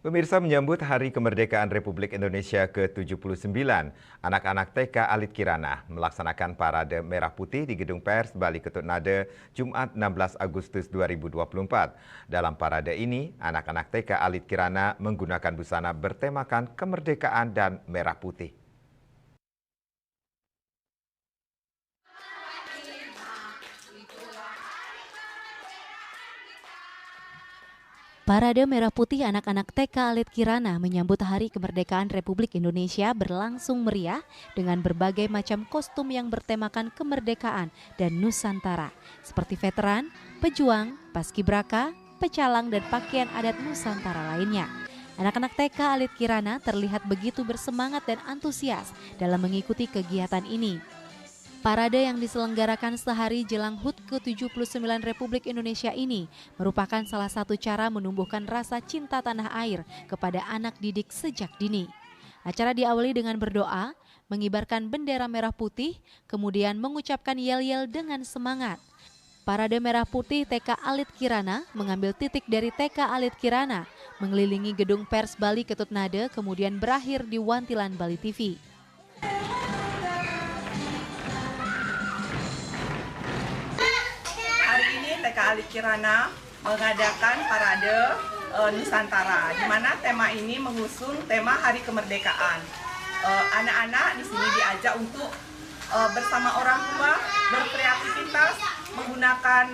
Pemirsa menyambut Hari Kemerdekaan Republik Indonesia ke-79, anak-anak TK Alit Kirana melaksanakan Parade Merah Putih di Gedung Pers Bali Ketut Nade Jumat 16 Agustus 2024. Dalam parade ini, anak-anak TK Alit Kirana menggunakan busana bertemakan kemerdekaan dan merah putih. Parade Merah Putih anak-anak TK Alit Kirana menyambut Hari Kemerdekaan Republik Indonesia berlangsung meriah dengan berbagai macam kostum yang bertemakan kemerdekaan dan Nusantara, seperti veteran, pejuang, paskibraka, pecalang, dan pakaian adat Nusantara lainnya. Anak-anak TK Alit Kirana terlihat begitu bersemangat dan antusias dalam mengikuti kegiatan ini. Parade yang diselenggarakan sehari jelang HUT ke-79 Republik Indonesia ini merupakan salah satu cara menumbuhkan rasa cinta tanah air kepada anak didik sejak dini. Acara diawali dengan berdoa, mengibarkan bendera merah putih, kemudian mengucapkan yel-yel dengan semangat. Parade Merah Putih TK Alit Kirana mengambil titik dari TK Alit Kirana, mengelilingi Gedung Pers Bali Ketut Nade, kemudian berakhir di Wantilan Bali TV. TK Alit Kirana mengadakan Parade Nusantara, di mana tema ini mengusung tema Hari Kemerdekaan. Anak-anak di sini diajak untuk bersama orang tua berkreativitas menggunakan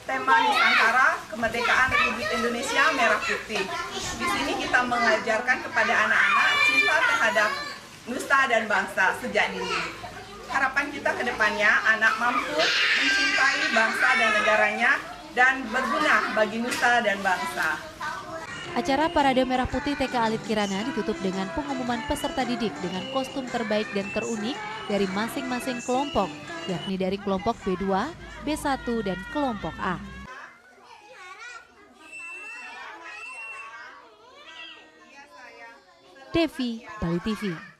tema Nusantara, Kemerdekaan Republik Indonesia Merah Putih. Di sini kita mengajarkan kepada anak-anak cinta terhadap nusa dan bangsa sejak dini. Harapan kita ke depannya, anak mampu mencintai bangsa dan negaranya dan berguna bagi nusa dan bangsa. Acara Parade Merah Putih TK Alit Kirana ditutup dengan pengumuman peserta didik dengan kostum terbaik dan terunik dari masing-masing kelompok, yakni dari kelompok B2, B1, dan kelompok A. Devi, Bali TV.